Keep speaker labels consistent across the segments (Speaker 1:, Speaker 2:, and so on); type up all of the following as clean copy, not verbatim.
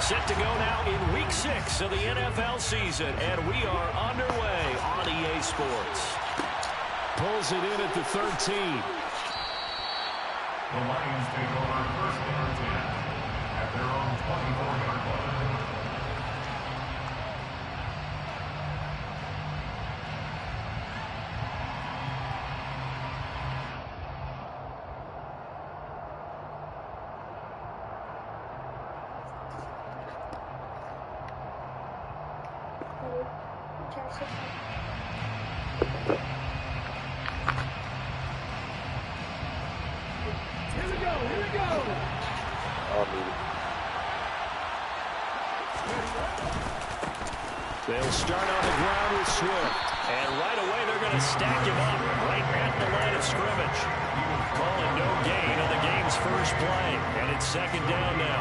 Speaker 1: Set to go now in Week 6 of the NFL season, and we are underway on EA Sports. Pulls it in at the 13.
Speaker 2: The Lions take over first and 10 at their own 24-yard line.
Speaker 1: They'll start on the ground with Swift. And right away, they're going to stack him up right at the line of scrimmage. Calling no gain on the game's first play. And it's second down now.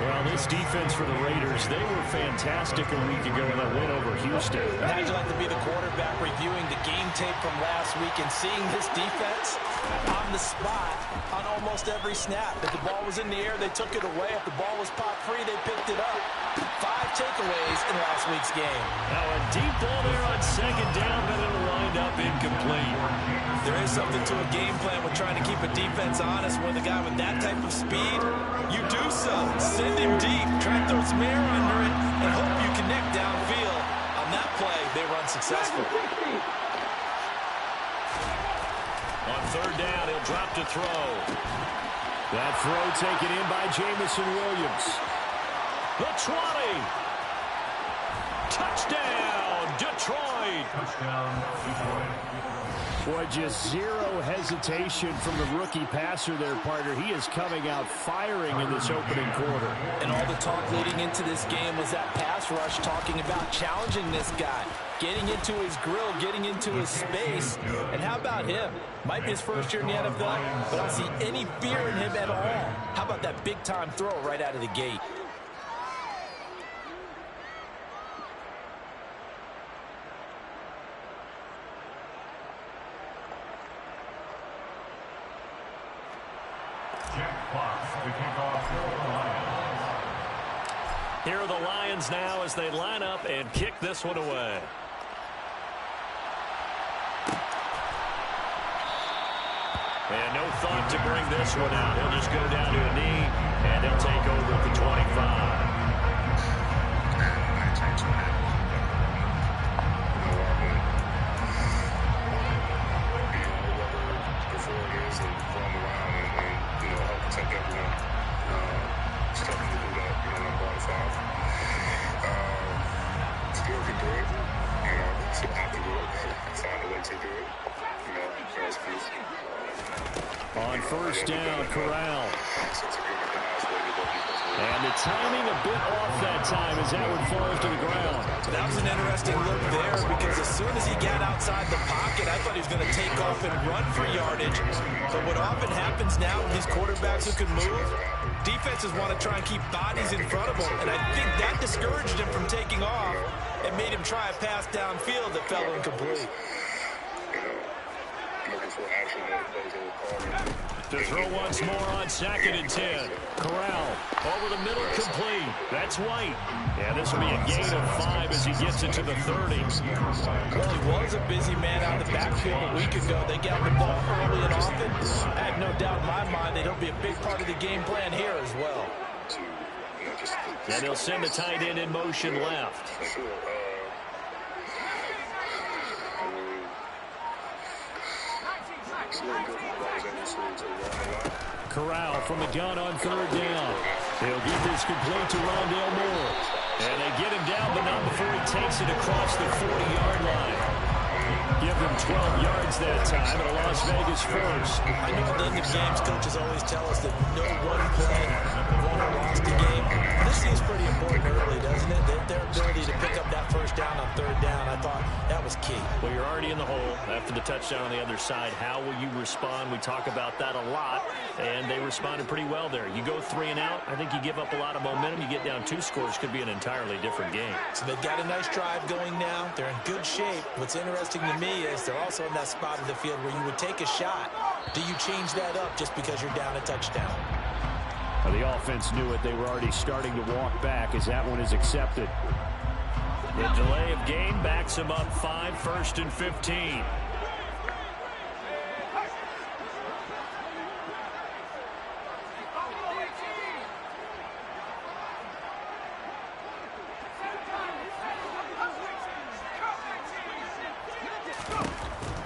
Speaker 1: Well, this defense for the Raiders, they were fantastic a week ago in that win over Houston.
Speaker 3: How'd you like to be the quarterback reviewing the game tape from last week and seeing this defense on the spot on almost every snap? If the ball was in the air, they took it away. If the ball was popped free, they picked it up. 5 takeaways in last week's game.
Speaker 1: Now a deep ball there on second down, but it'll wind up incomplete.
Speaker 3: There is something to a game plan with trying to keep a defense honest. With a guy with that type of speed, you do so. Send him deep, try and throw some air under it, and hope you connect downfield. On that play, they run successful.
Speaker 1: On third down, he'll drop to throw. That throw taken in by Jameson Williams. The 20. Touchdown, Detroit.
Speaker 2: Touchdown, Detroit.
Speaker 1: Boy, just zero hesitation from the rookie passer there, partner. He is coming out firing in this opening quarter.
Speaker 3: And all the talk leading into this game was that pass rush talking about challenging this guy, getting into his grill, getting into his space. And how about him? Might be his first year in the NFL, but I don't see any fear in him at all. How about that big-time throw right out of the gate?
Speaker 1: Here are the Lions now as they line up and kick this one away. And no thought to bring this one out. He'll just go down to a knee, and he'll take over at the 25. On first down, Corral. And the timing a bit off that time as that one falls to the ground.
Speaker 3: That was an interesting look there because as soon as he got outside the pocket, I thought he was going to take off and run for yardage. But what often happens now with these quarterbacks who can move, defenses want to try and keep bodies in front of them. And I think that discouraged him from taking off and made him try a pass downfield that fell incomplete.
Speaker 1: To throw once more on 2nd and 10. Corral over the middle, complete. That's White. And this will be a gain of 5 as he gets it to the 30.
Speaker 3: Well, he was a busy man out of the backfield a week ago. They got the ball early and often. I have no doubt in my mind that he'll be a big part of the game plan here as well.
Speaker 1: And he'll send the tight end in motion left. Corral from the gun on third down. He'll get this complete to Rondale Moore. And they get him down, but not before he takes it across the 40-yard line. Give them 12 yards that time at a Las Vegas first.
Speaker 3: I know at the end of games, coaches always tell us that no one play won or lost a game. This seems pretty important early, doesn't it? Their ability to pick up that first down on third down, I thought that was key.
Speaker 1: Well, you're already in the hole after the touchdown on the other side. How will you respond? We talk about that a lot, and they responded pretty well there. You go 3 and out, I think you give up a lot of momentum. You get down 2 scores, could be an entirely different game.
Speaker 3: So they've got a nice drive going now. They're in good shape. What's interesting to me is they're also in that spot of the field where you would take a shot. Do you change that up just because you're down a touchdown?
Speaker 1: The offense knew it. They were already starting to walk back as that one is accepted. The delay of game backs him up 5, 1st and 15.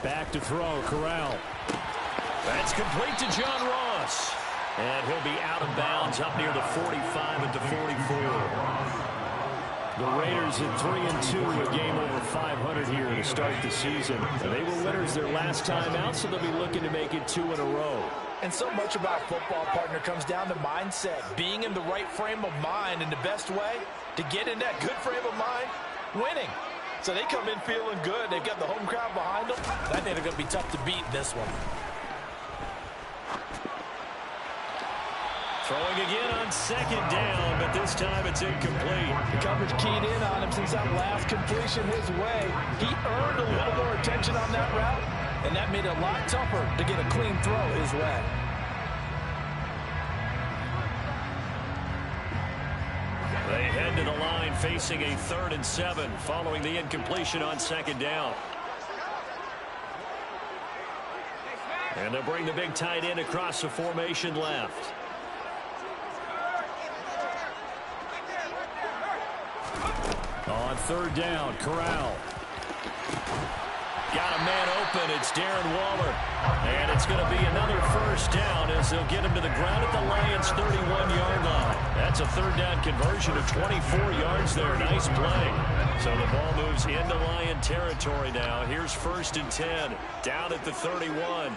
Speaker 1: Back to throw, Corral. That's complete to John Ross. And he'll be out of bounds up near the 45 at the 44. The Raiders at 3-2, a game over 500 here to start the season. And they were winners their last time out, so they'll be looking to make it 2 in a row.
Speaker 3: And so much about football, partner, comes down to mindset. Being in the right frame of mind, and the best way to get in that good frame of mind, winning. So they come in feeling good. They've got the home crowd behind them. I think they're going to be tough to beat this one.
Speaker 1: Throwing again on 2nd down, but this time it's incomplete.
Speaker 3: The coverage keyed in on him since that last completion his way. He earned a little more attention on that route, and that made it a lot tougher to get a clean throw his way.
Speaker 1: They head to the line facing a 3rd and 7 following the incompletion on 2nd down. And they'll bring the big tight end across the formation left. On 3rd down, Corral. Got a man open. It's Darren Waller. And it's going to be another 1st down as they'll get him to the ground at the Lions' 31-yard line. That's a 3rd down conversion of 24 yards there. Nice play. So the ball moves into Lion territory now. Here's 1st and 10. Down at the 31.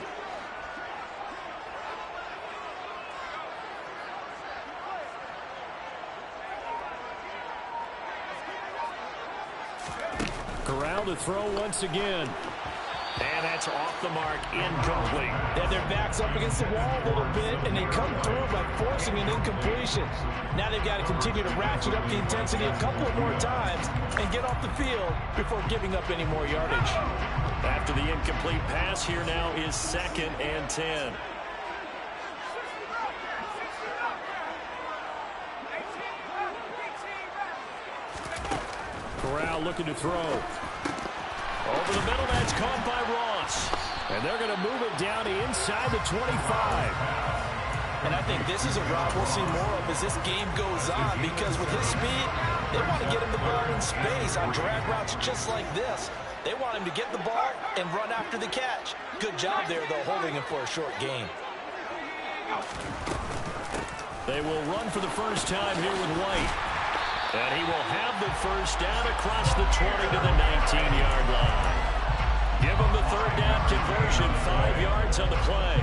Speaker 1: Corral to throw once again. And that's off the mark, incomplete.
Speaker 3: And their back's up against the wall a little bit, and they come through by forcing an incompletion. Now they've got to continue to ratchet up the intensity a couple of more times and get off the field before giving up any more yardage.
Speaker 1: After the incomplete pass, here now is 2nd and 10. Corral looking to throw. Over the middle, that's caught by Ross. And they're going to move it down to inside the 25.
Speaker 3: And I think this is a route we'll see more of as this game goes on, because with his speed, they want to get him the ball in space on drag routes just like this. They want him to get the ball and run after the catch. Good job there, though, holding him for a short gain.
Speaker 1: They will run for the first time here with White. And he will have the 1st down across the 20 to the 19-yard line. Give him the 3rd down conversion, 5 yards on the play.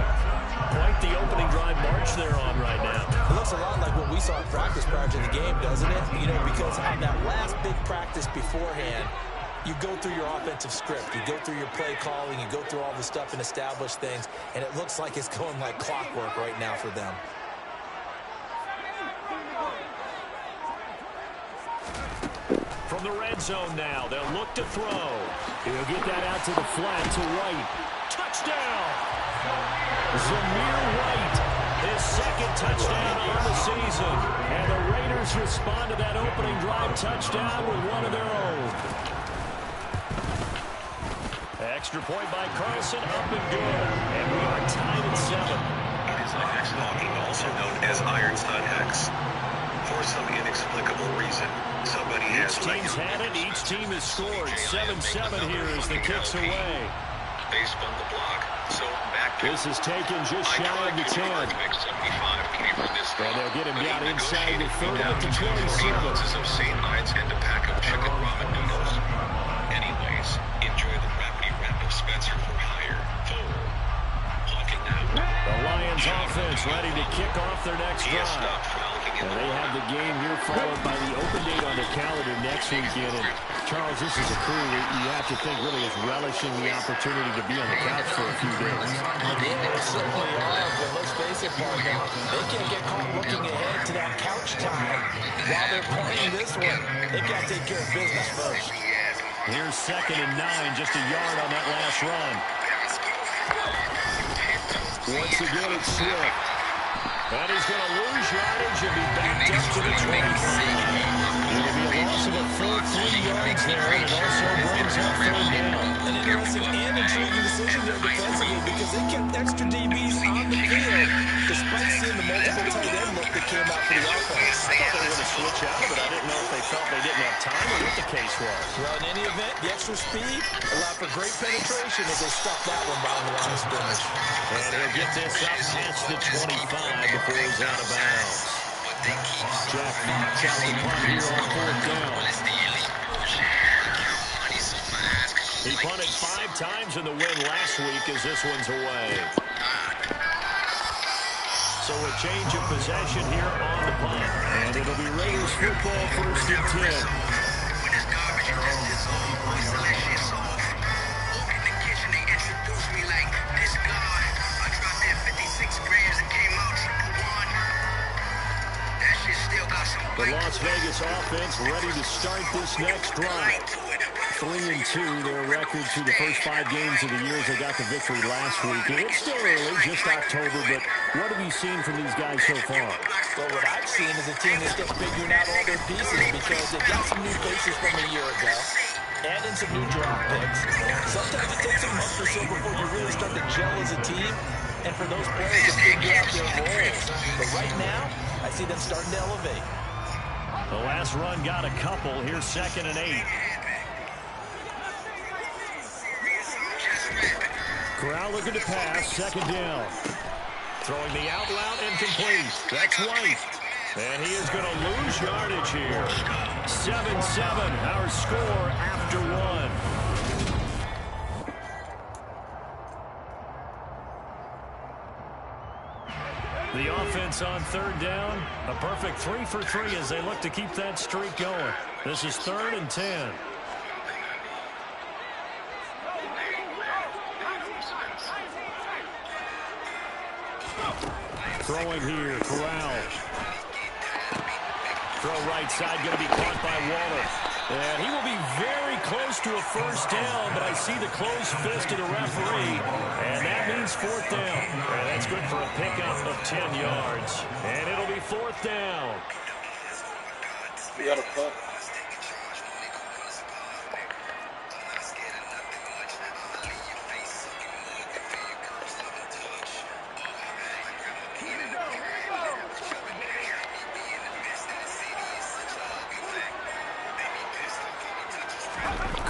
Speaker 1: Quite the opening drive march they're on right now.
Speaker 3: It looks a lot like what we saw in practice prior to the game, doesn't it? You know, because on that last big practice beforehand, you go through your offensive script, you go through your play calling, you go through all the stuff and establish things, and it looks like it's going like clockwork right now for them.
Speaker 1: From the red zone now, they'll look to throw. He'll get that out to the flat to White. Touchdown! Zamir White, his 2nd touchdown on the season. And the Raiders respond to that opening drive touchdown with one of their own. Extra point by Carlson, up and good. And we are tied at 7.
Speaker 4: It is a hex logging, also known as Ironstone hex. For some inexplicable reason, somebody has
Speaker 1: Each team's had it. Each team has scored. 7-7 here as the kick's away.
Speaker 4: They spun the block, so back to
Speaker 1: This is taken just shy of the 10.
Speaker 4: And
Speaker 1: they'll get him down inside the 30 at the 27.
Speaker 4: Ounces of St. Ides and a pack of chicken ramen noodles. Anyways, enjoy the Rappity Rap of Spencer for hire. Forward. Honking out.
Speaker 1: The Lions offense ready to kick off their next
Speaker 4: He has
Speaker 1: drive.
Speaker 4: stopped frolicking in
Speaker 1: And
Speaker 4: the
Speaker 1: they have the game here followed by the open date on the calendar next weekend. And Charles, this is a crew that you have to think really is relishing the opportunity to be on the couch for a few days.
Speaker 3: Yeah, they certainly are, but let's face it, partner, they can't get caught looking ahead to that couch time while they're playing this one. They've got to take care of business first.
Speaker 1: Here's 2nd and 9, just a yard on that last run. Once again, it's Swift. And he's going to lose yardage and be backed up to the 25. It'll be a loss of a full 3 yards there, and it also brings up third down.
Speaker 3: An interesting and intriguing decision there defensively because they kept extra DBs on the field despite seeing the multiple tight end look that came out for the offense.
Speaker 1: I thought they were going to switch out of it. I didn't know if they felt they didn't have time or what the case was.
Speaker 3: Well, in any event, the extra speed allowed for great penetration as they stuck that one behind the line of scrimmage.
Speaker 1: And he'll get this up past the 25 before he's out of bounds. Jack Fox out the punt here on fourth down. He punted 5 times in the win last week as this one's away. So a change of possession here on the punt. And it'll be Raiders football, 1st and 10. The Las Vegas offense ready to start this next drive. 3-2, their record through the first 5 games of the year as they got the victory last week. And it's still early, just October, but what have you seen from these guys so far?
Speaker 3: Well, what I've seen is a team that's still figuring out all their pieces because they got some new faces from a year ago, add in some new draft picks. Sometimes it takes a month or so before you really start to gel as a team, and for those players to figure out their roles. But right now, I see them starting to elevate.
Speaker 1: The last run got a couple. Here's 2nd and 8. Corral looking to pass. 2nd down. Throwing the out route incomplete. That's White. And he is going to lose yardage here. 7-7, our score after 1. The offense on 3rd down. A perfect 3 for 3 as they look to keep that streak going. This is 3rd and 10. Throwing here, Corral. Throw right side, going to be caught by Waller. And he will be very close to a 1st down, but I see the closed fist of the referee, and that means 4th down. And that's good for a pickup of 10 yards. And it'll be 4th down.
Speaker 5: We got a punt.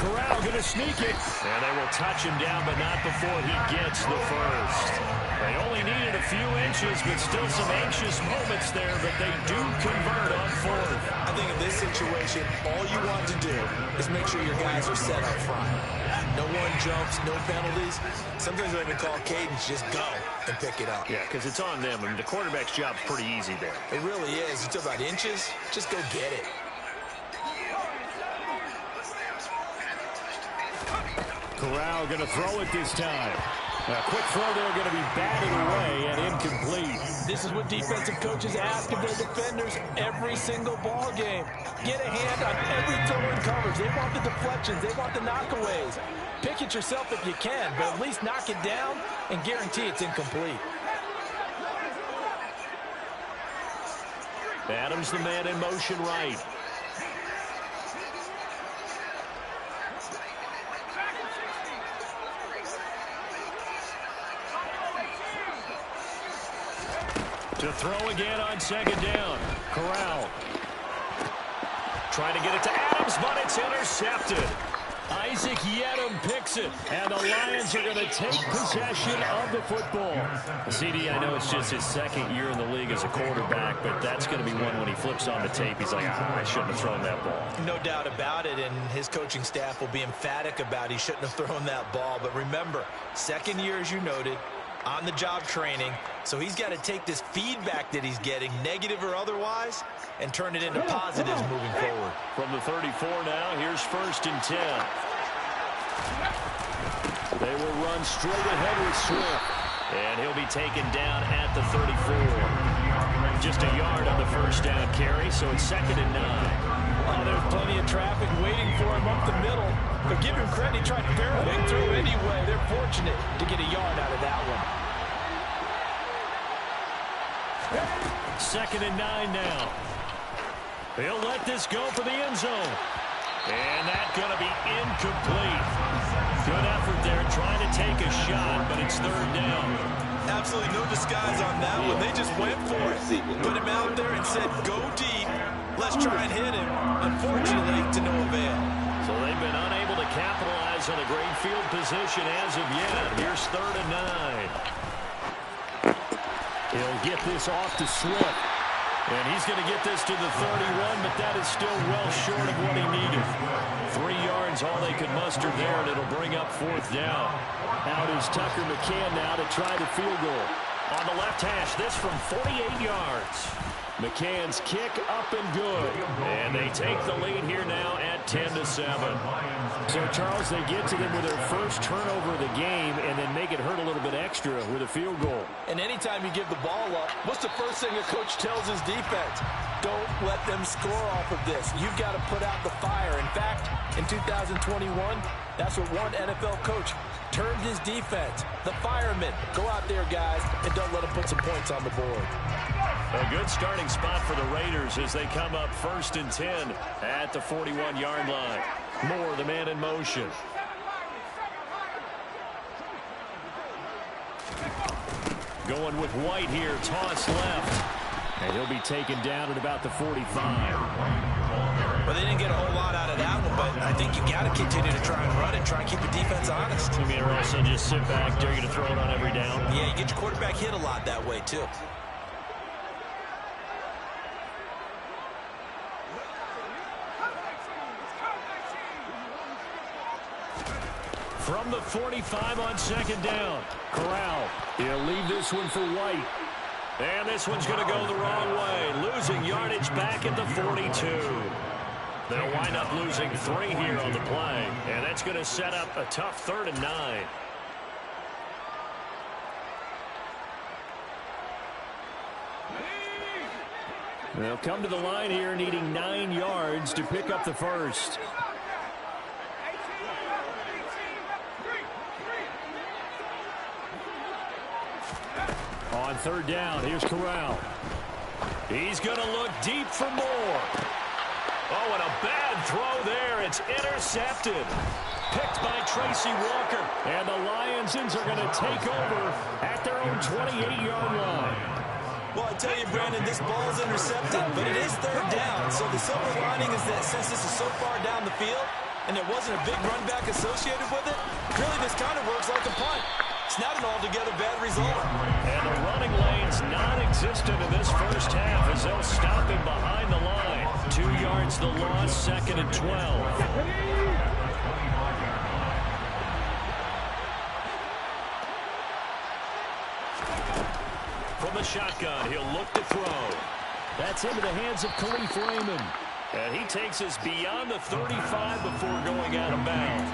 Speaker 1: Corral going to sneak it. And they will touch him down, but not before he gets the first. They only needed a few inches, but still some anxious moments there, but they do convert on 4th.
Speaker 3: I think in this situation, all you want to do is make sure your guys are set up front. No one jumps, no penalties. Sometimes when they call cadence, just go and pick it up.
Speaker 1: Yeah, because it's on them. I mean, the quarterback's job's pretty easy there.
Speaker 3: It really is. You talk about inches, just go get it.
Speaker 1: Corral going to throw it this time. A quick throw there going to be batted away and incomplete.
Speaker 3: This is what defensive coaches ask of their defenders every single ball game. Get a hand on every throw in coverage. They want the deflections. They want the knockaways. Pick it yourself if you can, but at least knock it down and guarantee it's incomplete.
Speaker 1: Adams the man in motion right. To throw again on 2nd down. Corral. Trying to get it to Adams, but it's intercepted. Isaac Yedem picks it, and the Lions are going to take possession of the football. CD, I know it's just his 2nd year in the league as a quarterback, but that's going to be one when he flips on the tape. He's like, I shouldn't have thrown that ball.
Speaker 3: No doubt about it, and his coaching staff will be emphatic about he shouldn't have thrown that ball. But remember, 2nd year, as you noted, on-the-job training, so he's got to take this feedback that he's getting, negative or otherwise, and turn it into positives moving forward.
Speaker 1: From the 34 now, here's 1st and 10. They will run straight ahead with Swift, and he'll be taken down at the 34. Just a yard on the 1st down carry, so it's 2nd and 9.
Speaker 3: Oh, there's plenty of traffic waiting for him up the middle. But give him credit, he tried to barrel in through anyway. They're fortunate to get a yard out of that one.
Speaker 1: 2nd and 9 now. He'll let this go for the end zone. And that's going to be incomplete. Good effort there trying to take a shot, but it's 3rd down.
Speaker 3: Absolutely no disguise on that one. They just went for it. Put him out there and said, go deep. Let's try and hit him. Unfortunately, to no avail.
Speaker 1: So they've been unable to capitalize on a great field position as of yet. Here's 3rd and 9. He'll get this off to Swift. And he's going to get this to the 31, but that is still well short of what he needed. 3 yards, all they could muster there, and it'll bring up 4th down. Out is Tucker McCann now to try the field goal. On the left hash, this from 48 yards. McCann's kick up and good. And they take the lead here now at 10-7. So, Charles, they get to them with their first turnover of the game and then make it hurt a little bit extra with a field goal.
Speaker 3: And anytime you give the ball up, what's the first thing a coach tells his defense? Don't let them score off of this. You've got to put out the fire. In fact, in 2021, that's what one NFL coach termed his defense. The firemen. Go out there, guys, and don't let them put some points on the board.
Speaker 1: A good starting spot for the Raiders as they come up 1st and 10 at the 41-yard line. Moore, the man in motion. Going with White here, toss left. And he'll be taken down at about the 45.
Speaker 3: Well, they didn't get a whole lot out of that one, but I think you got to continue to try and run and try and keep the defense honest.
Speaker 1: You mean, or also just sit back, dare you to throw it on every down?
Speaker 3: Yeah, you get your quarterback hit a lot that way, too.
Speaker 1: From the 45 on 2nd down. Corral. He'll leave this one for White. And this one's going to go the wrong way. Losing yardage back at the 42. They'll wind up losing 3 here on the play. And that's going to set up a tough 3rd and 9. They'll come to the line here needing 9 yards to pick up the first. On 3rd down, here's Corral. He's going to look deep for Moore. Oh, and a bad throw there. It's intercepted. Picked by Tracy Walker. And the Lionsons are going to take over at their own 28-yard line.
Speaker 3: Well, I tell you, Brandon, this ball is intercepted, but it is 3rd down. So the silver lining is that since this is so far down the field and there wasn't a big run back associated with it, really this kind of works like a punt. It's not an altogether bad result.
Speaker 1: And the running lane's non-existent in this first half as they'll stop him behind the line. 2 yards the loss, 2nd and 12. From the shotgun, he'll look to throw. That's into the hands of Khalif Raymond. And he takes us beyond the 35 before going out of bounds.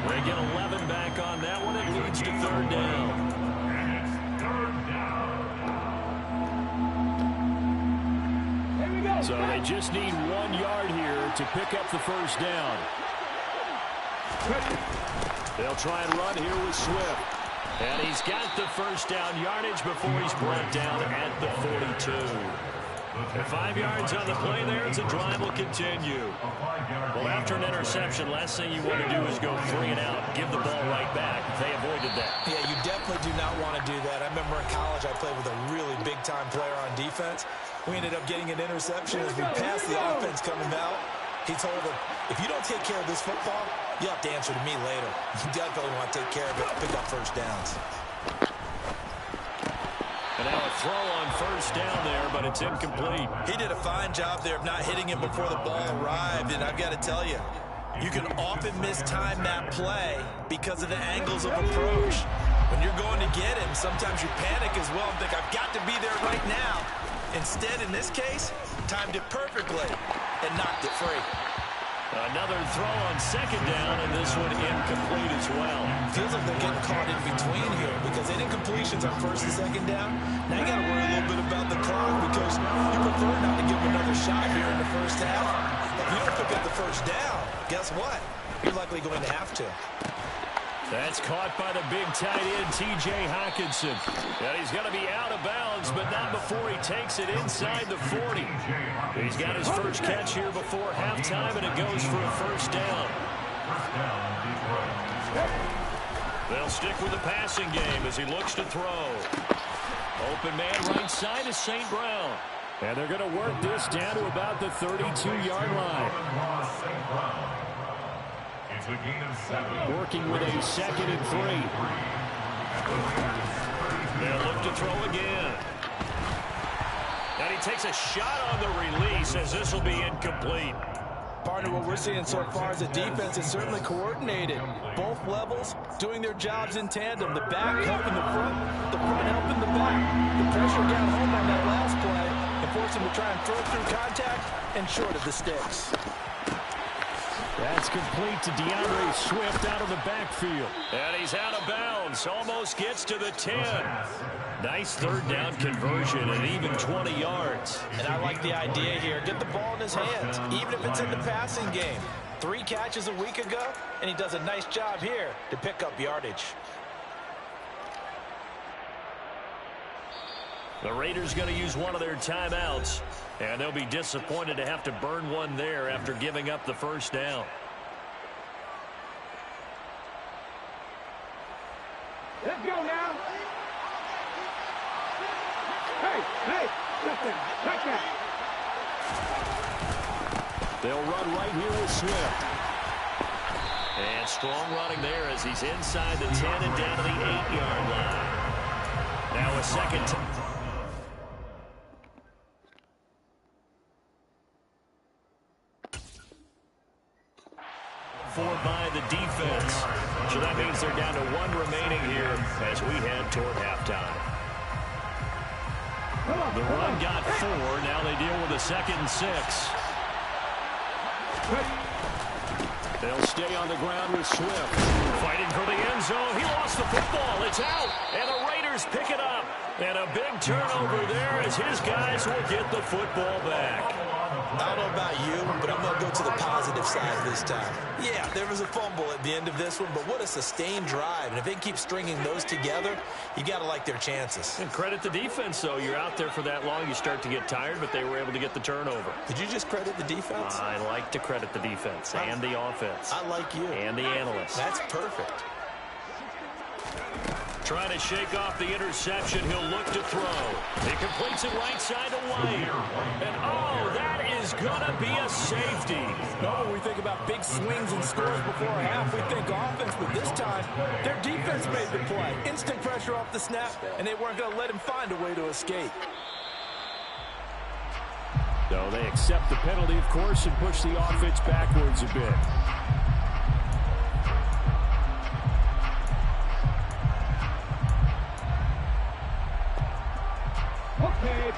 Speaker 1: They get 11 back on that one. It leads to 3rd down. So they just need 1 yard here to pick up the first down. They'll try and run here with Swift. And he's got the first down yardage before he's brought down at the 42. And 5 yards on the play there as the drive will continue. Well, after an interception, last thing you want to do is go 3 and out, give the ball right back. They avoided that.
Speaker 3: Yeah, you definitely do not want to do that. I remember in college I played with a really big-time player on defense. We ended up getting an interception as we passed the offense coming out. He told him, if you don't take care of this football, you'll have to answer to me later. You definitely want to take care of it, pick up first downs.
Speaker 1: And now a throw on first down there, but it's incomplete.
Speaker 3: He did a fine job there of not hitting him before the ball arrived, and I've got to tell you, you can often mistime that play because of the angles of approach. When you're going to get him, sometimes you panic as well and think, I've got to be there right now. Instead, in this case, timed it perfectly and knocked it free.
Speaker 1: Another throw on second down, and this one incomplete as well.
Speaker 3: Feels like they're getting caught in between here because they did incompletions on first and second down. Now you got to worry a little bit about the clock because you prefer not to give them another shot here in the first half. If you don't pick up the first down, guess what? You're likely going to have to.
Speaker 1: That's caught by the big tight end, T.J. Hockenson. And he's going to be out of bounds, but not before he takes it inside the 40. He's got his first catch here before halftime, and it goes for a first down. They'll stick with the passing game as he looks to throw. Open man right side is St. Brown. And they're going to work this down to about the 32-yard line. Working with a 2nd and 3. They'll look to throw again. And he takes a shot on the release as this will be incomplete.
Speaker 3: Partner, what we're seeing so far is the defense is certainly coordinated. Both levels doing their jobs in tandem. The back helping the front helping the back. The pressure got home on that last play and forced him to try and throw through contact and short of the sticks.
Speaker 1: That's complete to DeAndre Swift out of the backfield. And he's out of bounds. Almost gets to the 10. Nice third down conversion and even 20 yards.
Speaker 3: And I like the idea here. Get the ball in his hands, even if it's in the passing game. 3 catches a week ago, and he does a nice job here to pick up yardage.
Speaker 1: The Raiders going to use one of their timeouts, and they'll be disappointed to have to burn one there after giving up the first down.
Speaker 5: Let's go now. Hey, listen, like that.
Speaker 1: They'll run right here with Swift. And strong running there as he's inside the 10 and down to the 8-yard line. Now a second time. By the defense. So that means they're down to 1 remaining here as we head toward halftime. The run got 4. Now they deal with a 2nd and 6. They'll stay on the ground with Swift. Fighting for the end zone. He lost the football. It's out. And the Raiders pick it up. And a big turnover there as his guys will get the football back.
Speaker 3: I don't know about you, but I'm going to go to the positive side this time. Yeah, there was a fumble at the end of this one, but what a sustained drive. And if they keep stringing those together, you got to like their chances.
Speaker 1: And credit the defense, though. You're out there for that long, you start to get tired, but they were able to get the turnover.
Speaker 3: Did you just credit the defense?
Speaker 1: I like to credit the defense and the offense.
Speaker 3: I like you.
Speaker 1: And the analysts.
Speaker 3: That's perfect.
Speaker 1: Trying to shake off the interception. He'll look to throw. He completes it right side to White. And, oh, that is going to be a safety.
Speaker 3: No, when we think about big swings and scores before a half, we think offense. But this time, their defense made the play. Instant pressure off the snap, and they weren't going to let him find a way to escape.
Speaker 1: So they accept the penalty, of course, and push the offense backwards a bit.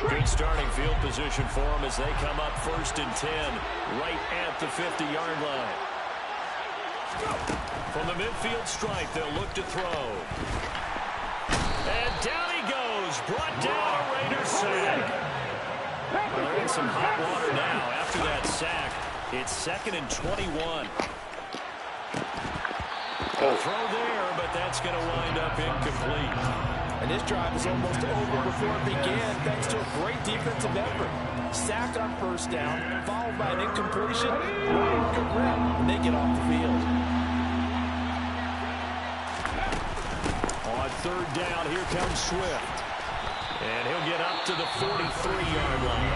Speaker 1: Good starting field position for them as they come up 1st and 10 right at the 50-yard line. From the midfield stripe, they'll look to throw. And down he goes. Brought down a Raiders sack. Well, they're in some hot water now after that sack. It's 2nd and 21. A throw there, but that's going to wind up incomplete.
Speaker 3: And this drive is almost over before it began thanks to a great defensive effort. Sack on 1st down, followed by an incompletion. Good rep, and they get off the field.
Speaker 1: On 3rd down, here comes Swift. And he'll get up to the 43-yard line.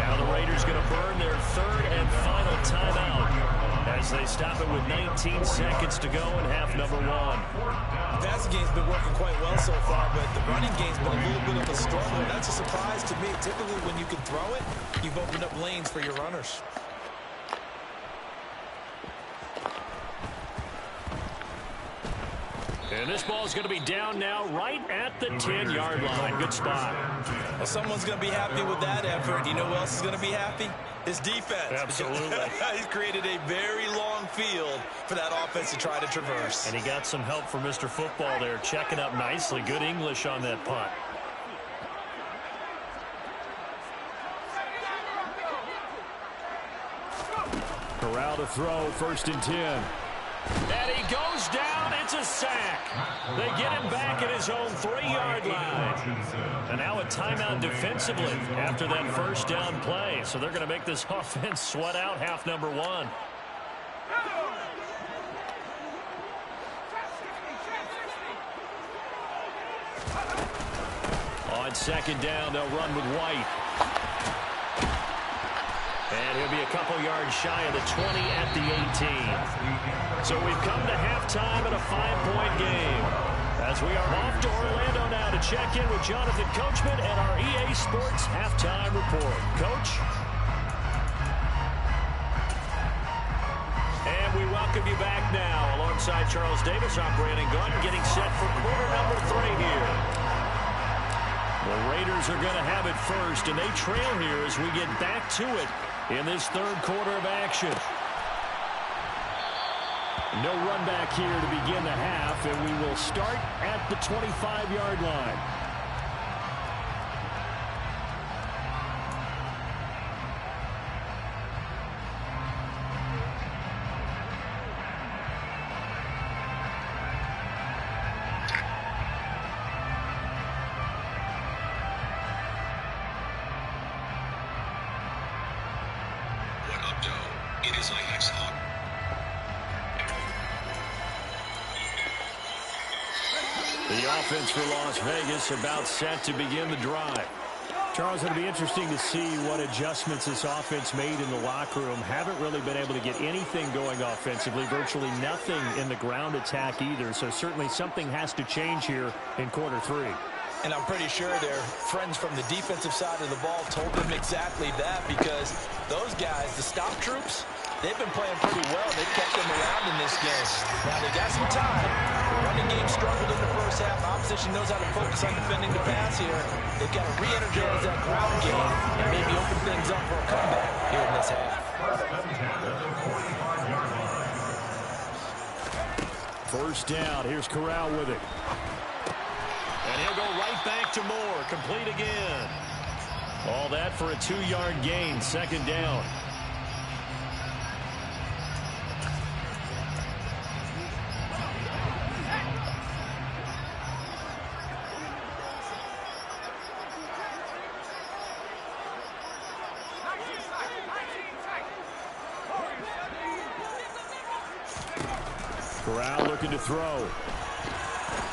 Speaker 1: Now the Raiders going to burn their 3rd and final timeout as they stop it with 19 seconds to go in half number 1.
Speaker 3: The passing game's been working quite well so far, but the running game's been a little bit of a struggle. That's a surprise to me. Typically, when you can throw it, you've opened up lanes for your runners.
Speaker 1: And this ball is going to be down now right at the 10-yard line. Good spot.
Speaker 3: Well, someone's going to be happy with that effort. You know who else is going to be happy? His defense.
Speaker 1: Absolutely.
Speaker 3: He's created a very long field for that offense to try to traverse.
Speaker 1: And he got some help from Mr. Football there, checking up nicely. Good English on that punt. Corral to throw, 1st and 10. And he goes down. It's a sack. They get him back at his own 3-yard line. And now a timeout defensively after that first down play. So they're going to make this offense sweat out half number 1. On second down, they'll run with White. And he'll be a couple yards shy of the 20 at the 18. So we've come to halftime in a 5-point game. As we are off to Orlando now to check in with Jonathan Coachman and our EA Sports Halftime Report. Coach? And we welcome you back now. Alongside Charles Davis, I'm Brandon Gunn, getting set for quarter number 3 here. The Raiders are going to have it first, and they trail here as we get back to it in this third quarter of action. No run back here to begin the half, and we will start at the 25-yard line. The offense for Las Vegas about set to begin the drive. Charles, it'll be interesting to see what adjustments this offense made in the locker room. Haven't really been able to get anything going offensively, virtually nothing in the ground attack either. So certainly something has to change here in quarter 3.
Speaker 3: And I'm pretty sure their friends from the defensive side of the ball told them exactly that, because those guys, the stop troops, they've been playing pretty well. They've kept them around in this game. Now, they got some time. The running game struggled in the first half. Opposition knows how to focus on defending the pass here. They've got to re-energize that ground game and maybe open things up for a comeback here in this half.
Speaker 1: First down. Here's Corral with it. And he'll go right back to Moore. Complete again. All that for a 2-yard gain. Second down. Corral looking to throw.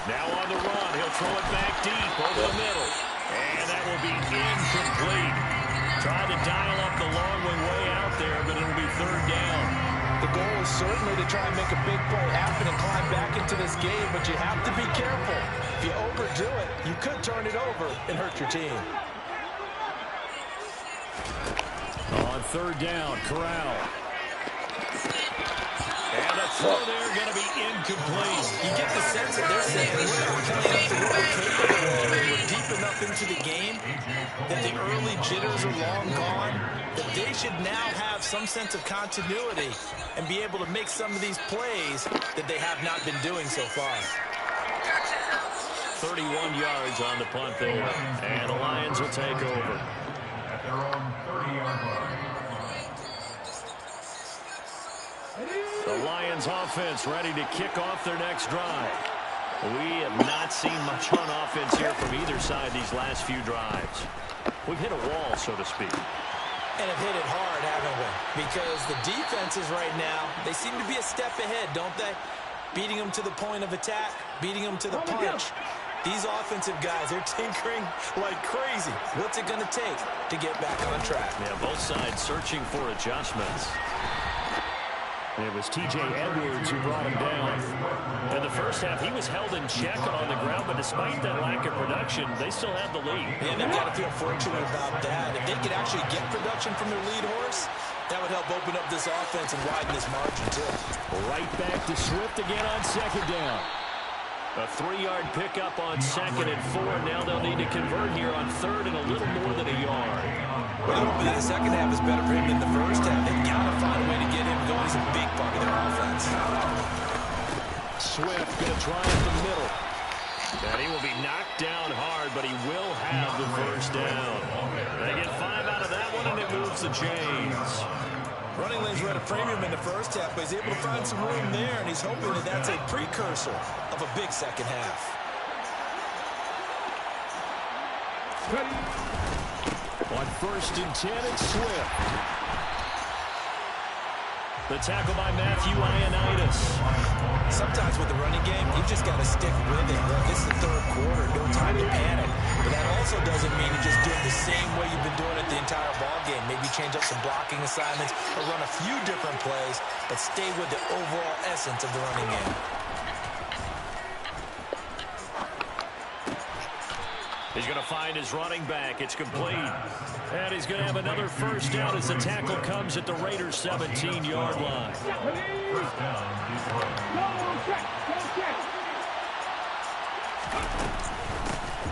Speaker 1: Now on the run, he'll throw it back deep over the middle. And that will be incomplete. Tried to dial up the long way out there, but it'll be third down.
Speaker 3: The goal is certainly to try and make a big play happen and climb back into this game, but you have to be careful. If you overdo it, you could turn it over and hurt your team.
Speaker 1: On third down, Corral. And the throw there going to be incomplete.
Speaker 3: You get the sense that they're saying we're not coming up to what we're capable of, and we're deep enough into the game that the early jitters are long gone, that they should now have some sense of continuity and be able to make some of these plays that they have not been doing so far.
Speaker 1: 31 yards on the punt there, and the Lions will take over.
Speaker 2: At their own 30-yard line.
Speaker 1: The Lions offense ready to kick off their next drive. We have not seen much on offense here from either side these last few drives. We've hit a wall, so to speak.
Speaker 3: And have hit it hard, haven't we? Because the defenses right now, they seem to be a step ahead, don't they? Beating them to the point of attack, beating them to the punch. These offensive guys, they're tinkering like crazy. What's it going to take to get back on track?
Speaker 1: Yeah, both sides searching for adjustments. It was T.J. Edwards who brought him down. In the first half, he was held in check on the ground, but despite that lack of production, they still had the lead.
Speaker 3: And they've got to feel fortunate about that. If they could actually get production from their lead horse, that would help open up this offense and widen this margin, too.
Speaker 1: Right back to Swift again on second down. A 3-yard pickup on second and 4. Now they'll need to convert here on third and a little more than a yard.
Speaker 3: Well, hopefully the second half is better for him than the first half. They've got to find a way to get him going. He's a big part of their offense.
Speaker 1: Swift going to try up the middle. And he will be knocked down hard, but he will have the first down. They get 5 out of that one, and it moves the chains.
Speaker 3: Running lanes were at a premium in the first half, but he's able to find some room there, and he's hoping that that's a precursor of a big second half.
Speaker 1: On 1st and 10, it's Swift. The tackle by Matthew Ioannidis.
Speaker 3: Sometimes with the running game, you just got to stick with it. Look, this is the third quarter. No time to panic. But that also doesn't mean you just do it the same way you've been doing it the entire ball game. Maybe change up some blocking assignments or run a few different plays, but stay with the overall essence of the running game.
Speaker 1: He's going to find his running back. It's complete. And he's going to have another first down as the tackle comes at the Raiders' 17-yard line.
Speaker 2: First down, Detroit.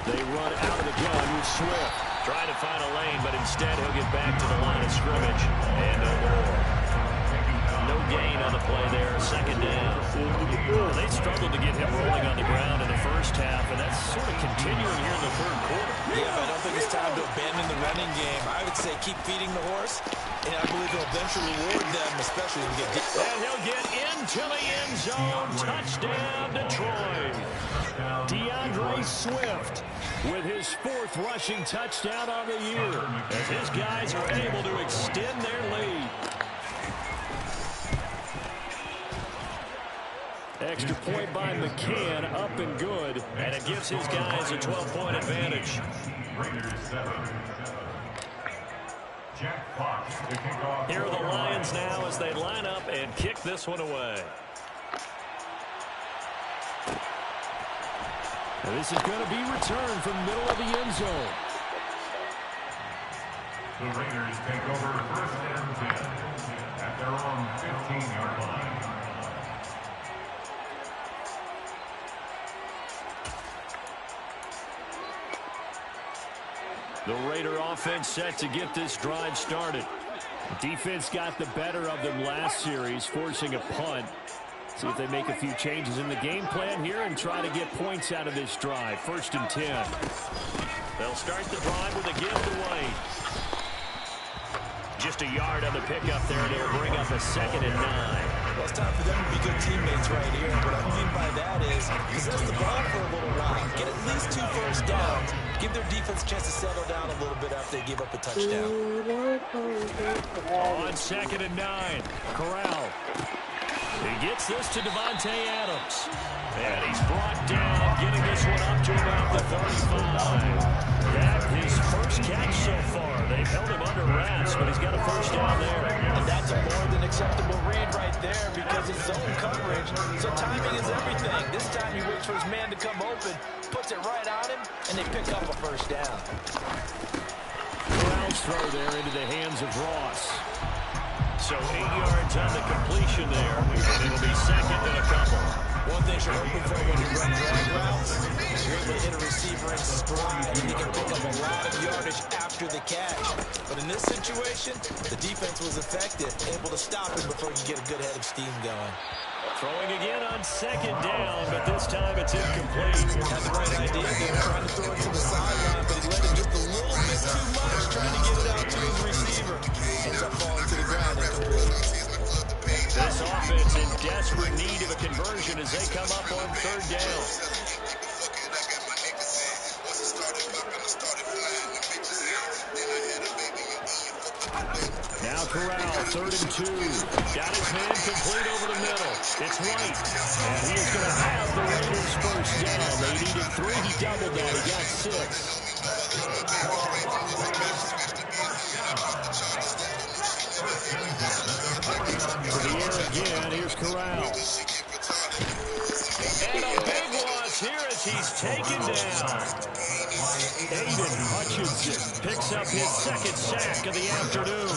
Speaker 1: They run out of the gun with Swift. Trying to find a lane, but instead he'll get back to the line of scrimmage. And no more. No gain on the play there. Second down. They struggled to get him rolling on the ground in the first half, and that's sort of continuing here in the third quarter.
Speaker 3: Yeah, but I don't think it's time to abandon the running game. I would say keep feeding the horse, and I believe he'll eventually reward them, especially when we get deep.
Speaker 1: And he'll get into the end zone. Touchdown, Detroit. DeAndre Swift with his 4th rushing touchdown on the year as his guys are able to extend their lead. Extra point by McCann, up and good, and it gives his guys a 12-point advantage.
Speaker 2: Raiders 7. Jack Fox to kick off.
Speaker 1: Here are the Lions now as they line up and kick this one away. And this is going to be returned from the middle of the end zone.
Speaker 2: The Raiders take over 1st and 10 at their own 15-yard line.
Speaker 1: The Raider offense set to get this drive started. Defense got the better of them last series, forcing a punt. See if they make a few changes in the game plan here and try to get points out of this drive. 1st and 10. They'll start the drive with a gift away. Just a yard on the pickup there, and it'll bring up a 2nd and 9.
Speaker 3: Well, it's time for them to be good teammates right here. What I mean by that is possess the ball for a little while. Get at least 2 first downs. Give their defense a chance to settle down a little bit after they give up a touchdown.
Speaker 1: On 2nd and 9, Corral. He gets this to Devontae Adams. And he's brought down, getting this one up to about the 35. That his first catch so far. They've held him under wraps, but he's got a first down there.
Speaker 3: And that's a more than acceptable read right there because it's zone coverage. So timing is everything. This time he waits for his man to come open, puts it right on him, and they pick up a first down.
Speaker 1: Corral's throw there into the hands of Ross. So 8 yards on the completion there, and it'll be 2nd and a couple.
Speaker 3: One thing you're hoping for when you run drag routes is you're able to hit a receiver in stride, and you can pick up a lot of yardage after the catch. But in this situation, the defense was effective, able to stop him before you get a good head of steam going.
Speaker 1: Throwing again on 2nd down, but this time it's incomplete.
Speaker 3: Had the right idea. They were trying to throw it to the sideline, but he let it just a little bit too much, trying to get it out to his receiver. Ends up falling to the ground incomplete.
Speaker 1: This offense in desperate need of a conversion as they come up on 3rd down. Now Corral, 3rd and 2. Got his man complete over the middle. It's White. And he is going to have the Raiders' first down. They needed 3. He doubled that. He got 6. To the air again. Here's Corral. And a big loss here as he's taken down. Aiden Hutchinson picks up his 2nd sack of the afternoon.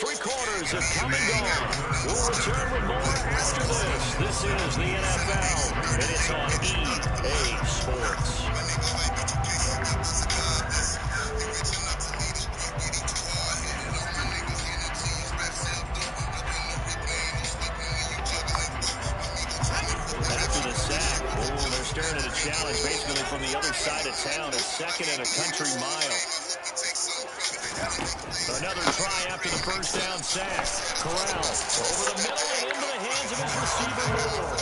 Speaker 1: 3 quarters have come and gone. We'll return with more after this. This is the NFL, and it's on EA Sports. After the sack, they're staring at a challenge basically from the other side of town. A 2nd and a country mile. Another try after the first down sack. Corral over the middle and into the hands of his receiver, Moore.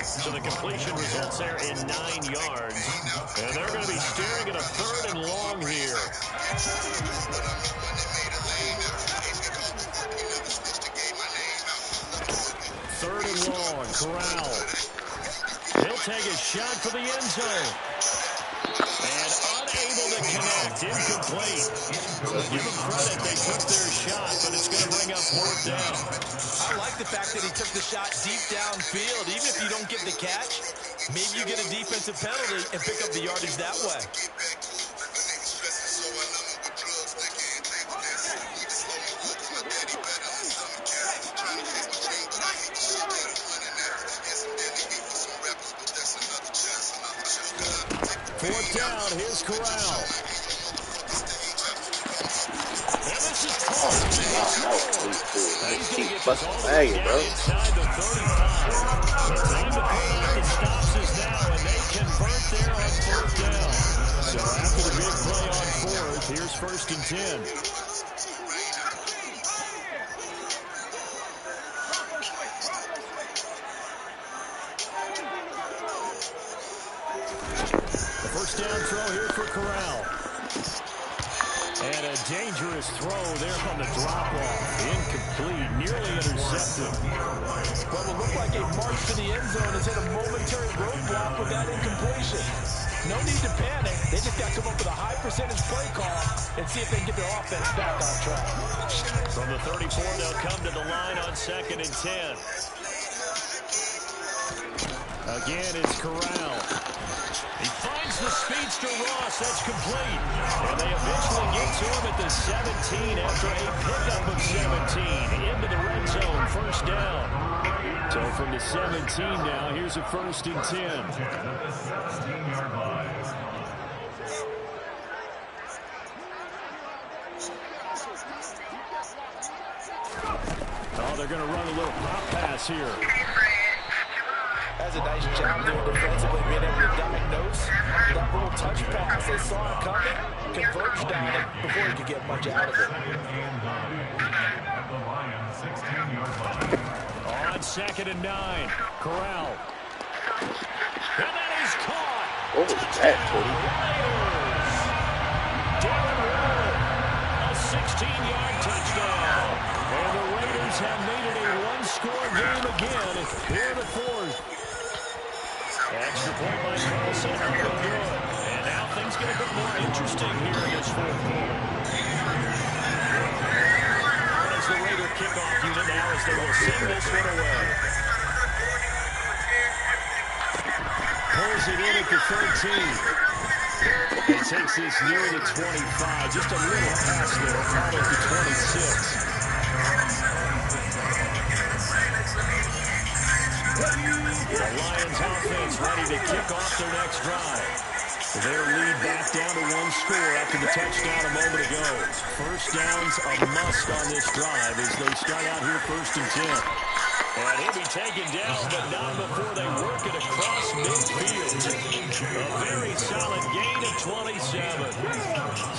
Speaker 1: So the completion results there in 9 yards. And they're going to be staring at a 3rd and long here. Third and long, Corral. He'll take a shot for the end zone. And unable to connect, incomplete. Give them credit, they took their shot, but it's going to bring up 4th down.
Speaker 3: I like the fact that he took the shot deep downfield. Even if you don't get the catch, maybe you get a defensive penalty and pick up the yardage that way.
Speaker 1: Fourth down, here's Corral. And this is caught. He's going to get this all the way down inside the 35. The time to put out the stops is now, and they convert there on 4th down. So after the big play on 4th, here's 1st and 10. First down throw here for Corral. And a dangerous throw there on the drop-off. Incomplete, nearly intercepted.
Speaker 3: Well, it looked like a march to the end zone has hit a momentary roadblock with that incompletion. No need to panic. They just got to come up with a high percentage play call and see if they can get their offense back on track.
Speaker 1: From the 34, they'll come to the line on 2nd and 10. Again, it's Corral. He finds the speedster Ross. That's complete. And they eventually get to him at the 17 after a pickup of 17. Into the red zone, 1st down. So from the 17 now, here's a 1st and 10. Oh, they're going to run a little pop pass here.
Speaker 3: Has a nice job doing defensively, being able to diagnose that little touch pass. They saw it coming, converged on it before he could get much out of it.
Speaker 1: On 2nd and 9, Corral. And that is caught.
Speaker 6: What was that, Cody?
Speaker 1: Darren Waller, a 16-yard touchdown. And the Raiders have made it a one-score game again here in the 4th. Extra point by Carlson, no good. And now things get a bit more interesting here in this 4th quarter. And as the Raider kickoff unit now as they will send this one away. Pulls it in at the 13. He takes this near the 25. Just a little pass there, caught at the 26. The Lions offense ready to kick off their next drive. Their lead back down to 1 score after the touchdown a moment ago. First down's a must on this drive as they start out here 1st and 10. And he'll be taken down, but not before they work it across midfield. A very solid gain of 27.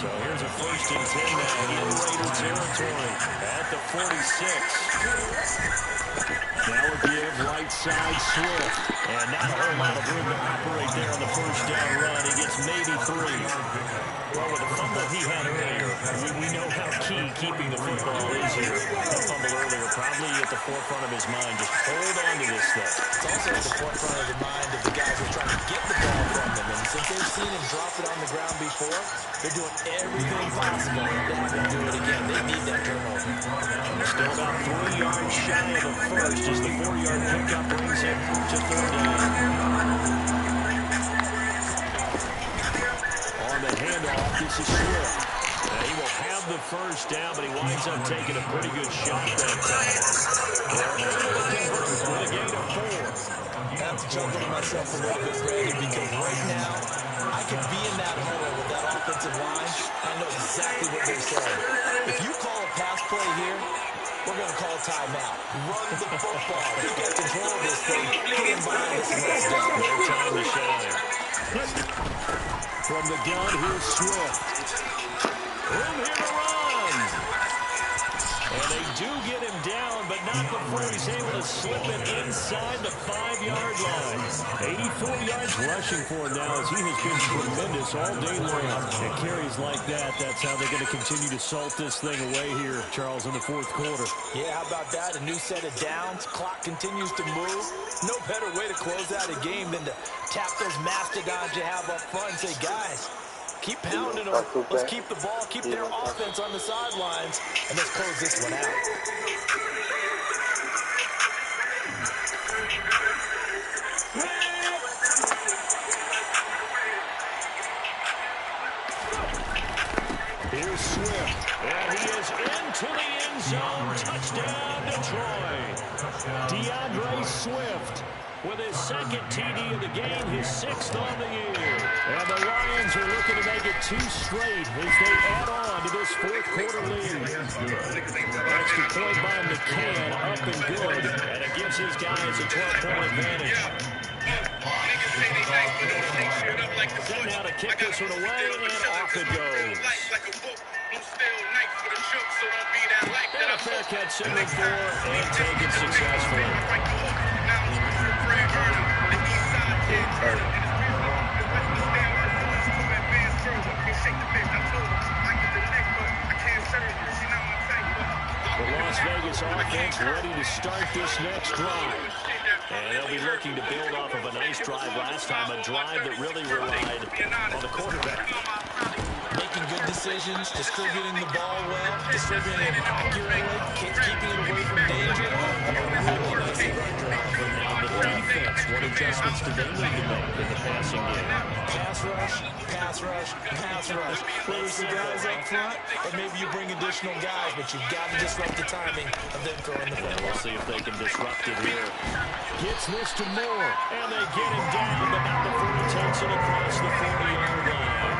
Speaker 1: So here's a 1st and 10 now in Raider territory at the 46. Now a give, right side, Swift. And not a whole lot of room to operate there on the first down run. He gets maybe 3. Well, with the fumble he had earlier, we know how key keeping the football is here. That fumble earlier probably at the forefront of his mind. Just hold on to this thing.
Speaker 3: It's also at the forefront of the mind of the guys who are trying to get the ball from him. And since they've seen him drop it on the ground before, they're doing everything possible to have him do it again. They need that turnover.
Speaker 1: Still about 3 yards shy of the first as the 4-yard pickup brings him to 3rd down. On the handoff, this is Swift. He will have the first down, but he winds up taking a pretty good shot that time. They're able to convert with a gain of 4.
Speaker 3: I have to chuckle to myself a little bit, Brandon, because right now, I can be in that hole with that offensive line. I know exactly what they're saying. If you call a pass play here, we're going to call timeout. Run the football. You get control of this thing. Get him behind us and let's go.
Speaker 1: No time to shine. From the gun, here's Swift. Room here to run. he's able to slip it inside the 5-yard line. 84 yards rushing for him now as he has been tremendous all day long. And carries like that, that's how they're going to continue to salt this thing away here, Charles, in the fourth quarter.
Speaker 3: Yeah, how about that? A new set of downs. Clock continues to move. No better way to close out a game than to tap those mastodons you have up front and say, guys, keep pounding them. Let's keep the ball, keep their offense on the sidelines, and let's close this one out.
Speaker 1: Here's Swift, and he is into the end zone. Touchdown, Detroit. DeAndre Swift with his second TD of the game, his 6th on the year. And the Lions are looking to make it 2 straight as they add on to this fourth quarter lead. Extra point by McCann, up and good, and it gives his guys a 12-point advantage. Set now to kick this one away, and off it goes. And a fair catch signaled for and taken successfully. The Las Vegas offense ready to start this next drive. And they'll be looking to build off of a nice drive last time, a drive that really relied on the quarterback.
Speaker 3: Making good decisions, distributing the ball well, distributing it accurately, keeping it away from danger.
Speaker 1: The defense, what adjustments do they need to make in the passing game?
Speaker 3: Pass rush, pass rush, pass rush. Whether it's the guys up front, or maybe you bring additional guys, but you've got to disrupt the timing of them throwing the football.
Speaker 1: We'll see if they can disrupt it here. Gets this to Moore, and they get him down, but not before he takes it across the 40-yard line.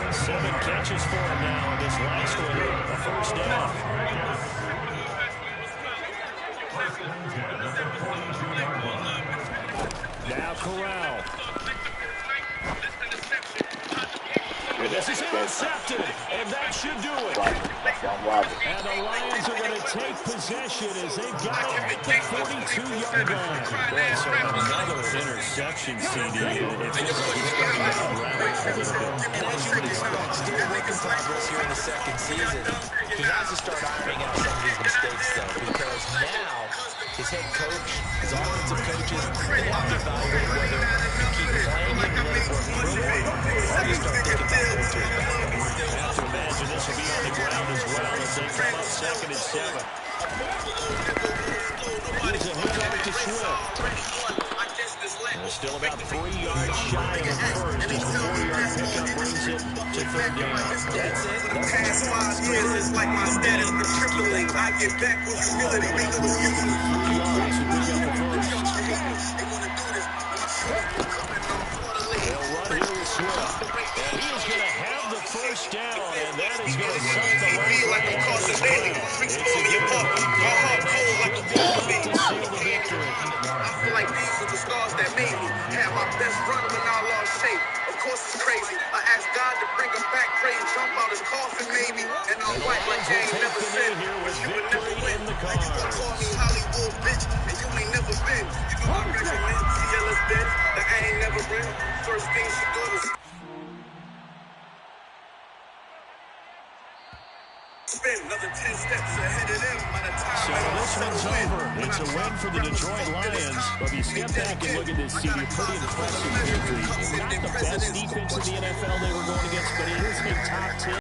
Speaker 1: 7 catches for him now, and this last one, a first down. Now Corral. And this is intercepted, and that should do it. And the Lions are going to take possession as they've got it at the 42-yard line. So another interception, CD. It feels like he's starting to unravel a little bit.
Speaker 3: And as you would expect, still work in progress here in the second season. He has to start ironing out some of these mistakes, though, because now his head coach, his offensive coaches, they have to evaluate whether you keep playing him and let it work through him, or you start thinking about going to his back.
Speaker 1: I have to imagine this will be on the ground as well as they come up 2nd and 7. Here's a handoff to Swift. They're still about 3 yards shy of the first as the 4-yard pickup brings it to 3rd down.
Speaker 3: That's it.
Speaker 6: Past 5 years, it's like my status been tripling. I get back with humility.
Speaker 1: 3 yards to pick up the first. They'll run here with Swift. And he is going to have the first down, and that is going to suck the life right out of his ground. It's a good one. To seal the victory.
Speaker 6: I feel like these are the stars that made me. Had my best run when I lost shape. Of course it's crazy. I asked God to bring him back, pray and jump out his coffin maybe. And I'm white like I ain't never said. But you would never win. Now you gon' call me Hollywood bitch, and you ain't never been. You do not recommend CLS bitch that I ain't never been. First thing she do is spin another 10 steps ahead of them by the time.
Speaker 1: So this one's over. It's a win for the Detroit Lions. But if you step back and look at this, CD, pretty impressive victory. Not the best defense in the NFL they were going against, but it is a top 10.